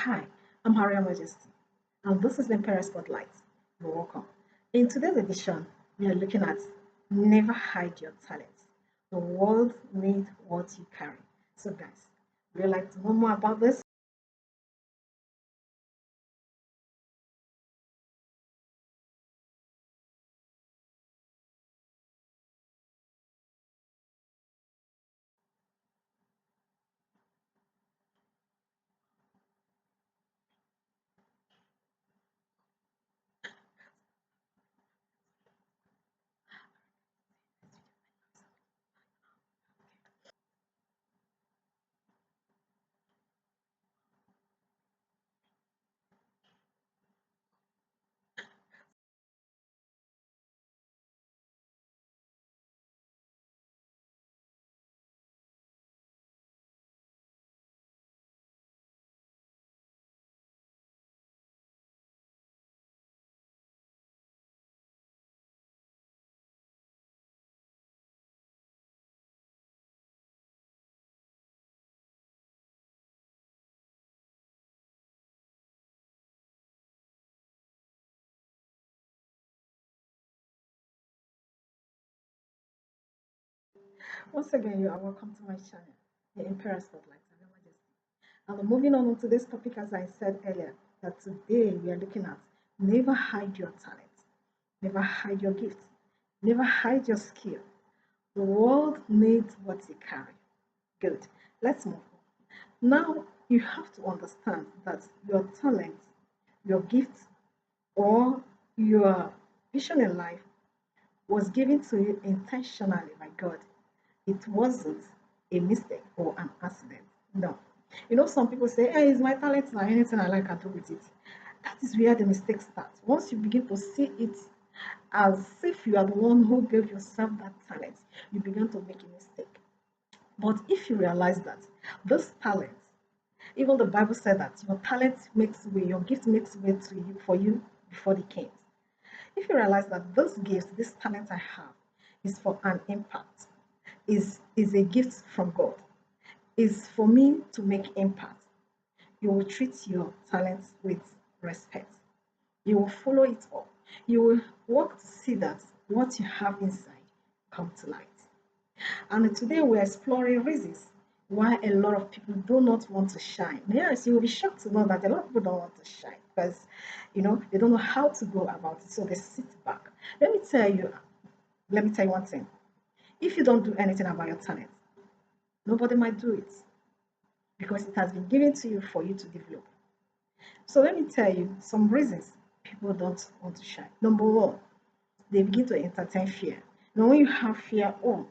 Hi, I'm Harriet Majesty, and this is the Imperial Spotlight. You're welcome. In today's edition, we are looking at Never Hide Your Talents. The world needs what you carry. So, guys, would you like to know more about this? Once again, you are welcome to my channel, the Imperial Spotlight. I'm Your Majesty. And moving on to this topic, as I said earlier, that today we are looking at never hide your talent, never hide your gift, never hide your skill. The world needs what you carry. Good. Let's move on. Now, you have to understand that your talent, your gift, or your vision in life was given to you intentionally by God. It wasn't a mistake or an accident. No. Some people say, hey, it's my talent now, anything I like, I do with it. That is where the mistake starts. Once you begin to see it as if you are the one who gave yourself that talent, you begin to make a mistake. But if you realize that this talent, even the Bible said that your talent makes way, your gift makes way to you for you before the kings. If you realize that this gift, this talent I have, is for an impact, is a gift from God, is for me to make impact, you will treat your talents with respect. You will follow it up. You will work to see that what you have inside come to light. And today we're exploring reasons why a lot of people do not want to shine. Yes, you will be shocked to know that a lot of people don't want to shine because they don't know how to go about it. So they sit back. Let me tell you, let me tell you one thing. If you don't do anything about your talent, nobody might do it because it has been given to you for you to develop. So let me tell you some reasons people don't want to shine. Number one, they begin to entertain fear. Now, when you have fear, oh,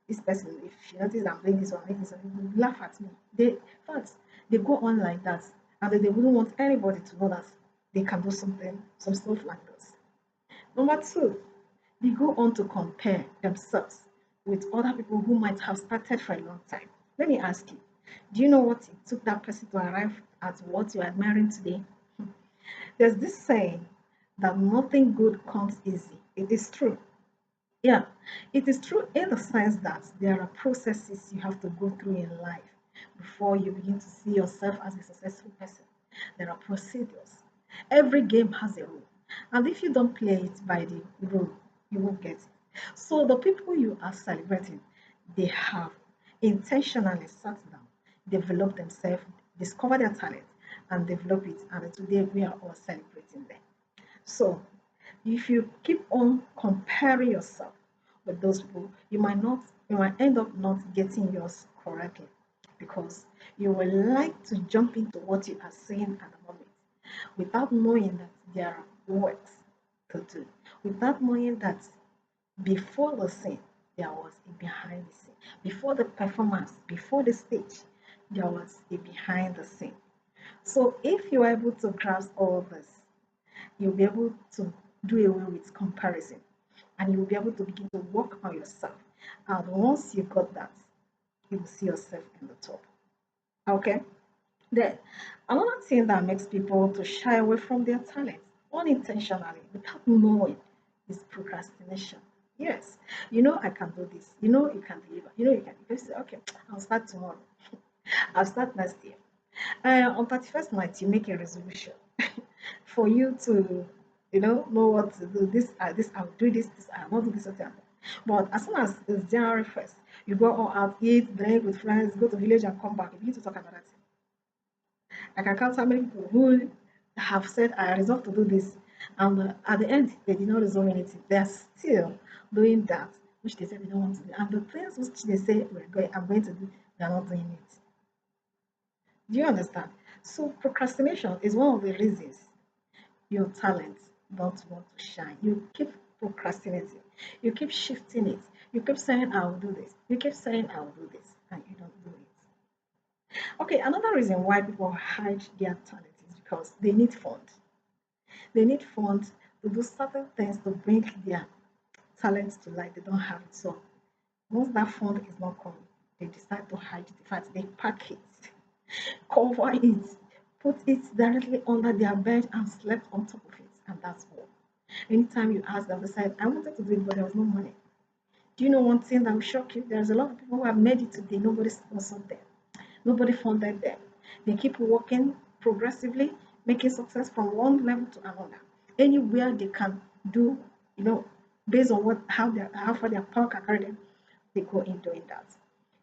this person, if she notices I'm doing this or making something, they laugh at me. In fact, they go on like that, and they wouldn't want anybody to know that they can do something, some stuff like this. Number two, they go on to compare themselves with other people who might have started for a long time. Let me ask you, do you know what it took that person to arrive at what you're admiring today? There's this saying that nothing good comes easy. It is true. Yeah, it is true in the sense that there are processes you have to go through in life before you begin to see yourself as a successful person. There are procedures. Every game has a rule. And if you don't play it by the rule, you won't get it. So the people you are celebrating, they have intentionally sat down, developed themselves, discovered their talent, and develop it. And today we are all celebrating them. So if you keep on comparing yourself with those people, you might end up not getting yours correctly because you will like to jump into what you are saying at the moment without knowing that there are works to do, without knowing that before the scene there was a behind the scene, before the performance, before the stage, there was a behind the scene. So if you are able to grasp all this, you'll be able to do away with comparison and you'll be able to begin to work on yourself. And once you got that, you will see yourself in the top. Okay? Then another thing that makes people to shy away from their talents unintentionally without knowing is procrastination. Yes, I can do this. You can deliver. You can say, okay, I'll start tomorrow. I'll start next year. On 31st night, you make a resolution for you to, know what to do. This I'll do this I'll not do this or that. But as soon as it's January 1st, you go all out, eat, drink with friends, go to village and come back. You begin to talk about it. I can count how many people who have said, I resolved to do this. And at the end, they did not resolve anything. They are still doing that, which they said they don't want to do. And the things which they say, I'm going to do, they are not doing it. Do you understand? So procrastination is one of the reasons your talent don't want to shine. You keep procrastinating. You keep shifting it. You keep saying, I will do this. You keep saying, I will do this. And you don't do it. Okay, another reason why people hide their talent is because they need funds. They need funds to do certain things to bring their talents to light. They don't have it. So once that fund is not coming, they decide to hide it. In fact, they pack it, cover it, put it directly under their bed and slept on top of it. And that's all. Anytime you ask them, they said, I wanted to do it, but there was no money. Do you know one thing that will shock you? There's a lot of people who have made it today. Nobody sponsored them. Nobody funded them. They keep working progressively, making success from one level to another. Anywhere they can do, you know, based on how far their power can carry them, they go in doing that.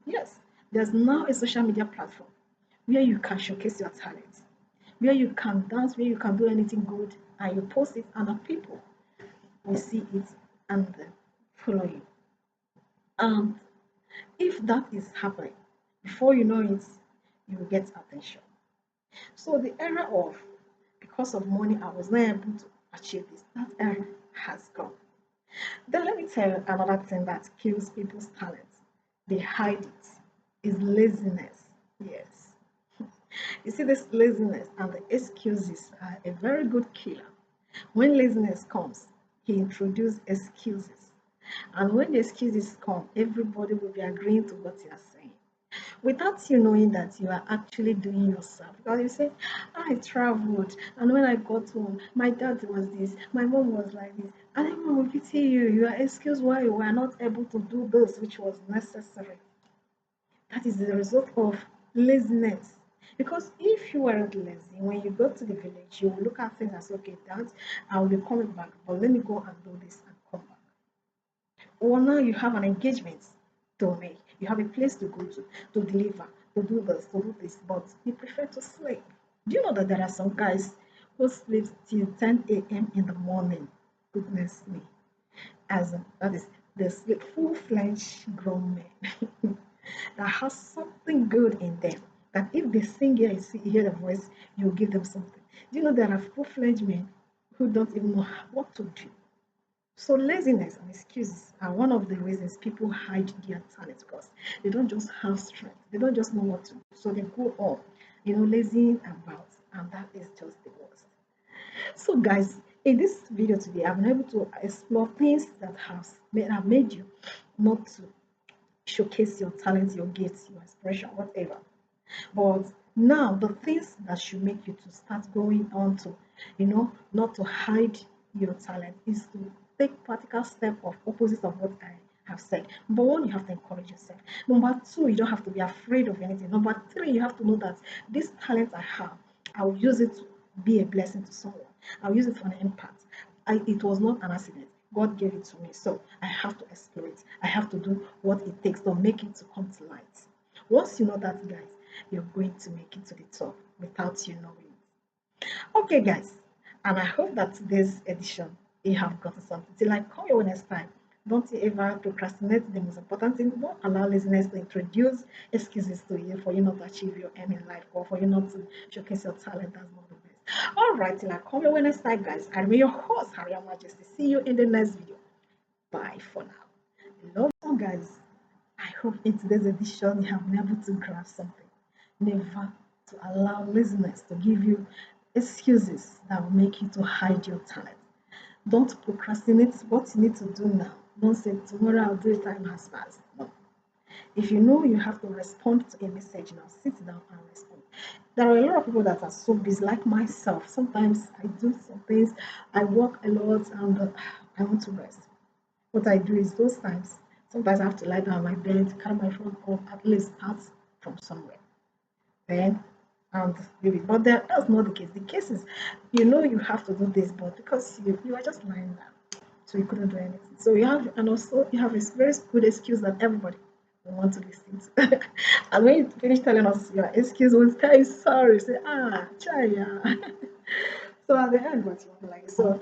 Yes, there's now a social media platform where you can showcase your talent, where you can dance, where you can do anything good, and you post it, and the people will see it and follow you. And if that is happening, before you know it, you will get attention. So the era of because of money I was not able to achieve this, that era has gone. Then let me tell you another thing that kills people's talents. They hide it. Is laziness. Yes. You see, this laziness and the excuses are a very good killer. When laziness comes, he introduces excuses. And when the excuses come, everybody will be agreeing to what you are saying without you knowing that you are actually doing yourself. Because you say, I traveled, and when I got home, my dad was this, my mom was like this, and everyone will pity you. You are excused why you were not able to do this, which was necessary. That is the result of laziness. Because if you weren't lazy, when you go to the village, you will look at things and say, okay, Dad, I will be coming back, but let me go and do this and come back. Or now you have an engagement to make, you have a place to go to deliver, to do this, but you prefer to sleep. Do you know that there are some guys who sleep till 10 a.m. in the morning? Goodness me. As in, that is, they sleep full-fledged grown men that has something good in them. That if they sing here, you hear the voice, you give them something. Do you know there are full-fledged men who don't even know what to do? So laziness and excuses are one of the reasons people hide their talents because they don't just have strength. They don't just know what to do. So they go on, lazying about, and that is just the worst. So guys, in this video today, I've been able to explore things that have made you not to showcase your talents, your gifts, your expression, whatever. But now the things that should make you to start going on to, not to hide your talent is to take practical step of opposite of what I have said. Number one, you have to encourage yourself. Number two, you don't have to be afraid of anything. Number three, you have to know that this talent I have, I will use it to be a blessing to someone. I'll use it for an impact. It was not an accident. God gave it to me. So I have to explore it. I have to do what it takes to make it to come to light. Once you know that, guys, you're going to make it to the top without you knowing. Okay, guys, and I hope that today's edition you have gotten something. Till I call you next time, don't you ever procrastinate. The most important thing, don't allow laziness to introduce excuses to you for you not to achieve your aim in life or for you not to showcase your talent. That's not the best. All right, till I call you next time, guys. I'm your host, Harry Majesty. See you in the next video. Bye for now. Love you guys. I hope in today's edition you have been able to grasp something. Never to allow laziness to give you excuses that will make you to hide your talent. Don't procrastinate what you need to do now. Don't say tomorrow I'll do it, time has passed. No. If you know you have to respond to a message now, sit down and respond. There are a lot of people that are so busy, like myself. Sometimes I do some things, I work a lot, and I want to rest. What I do is those times, sometimes I have to lie down on my bed, carry my phone off, at least start from somewhere. Then and leave it. But that's not the case. The case is, you have to do this, but because you are just lying down, so you couldn't do anything. So you have, and also you have a very good excuse that everybody will want to listen to. And when you finish telling us your excuse, we'll tell you sorry. Say, chaya. So at the end, what you want to like. So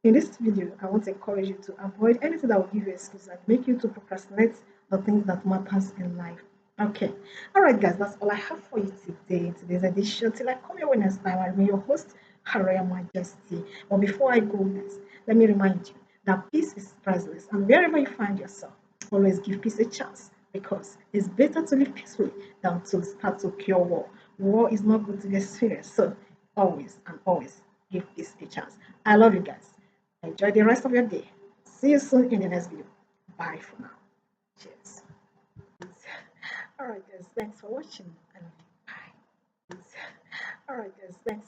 in this video, I want to encourage you to avoid anything that will give you excuse and make you to procrastinate the things that matters in life. Okay. All right, guys, that's all I have for you today in today's edition. Till I come your way next time, I'll be your host, Haraya Majesty. But before I go, guys, let me remind you that peace is priceless. And wherever you find yourself, always give peace a chance because it's better to live peacefully than to start to cure war. War is not good to be experienced. So always and always give peace a chance. I love you guys. Enjoy the rest of your day. See you soon in the next video. Bye for now. Cheers. All right, guys. Thanks for watching. And bye. All right, guys. Thanks.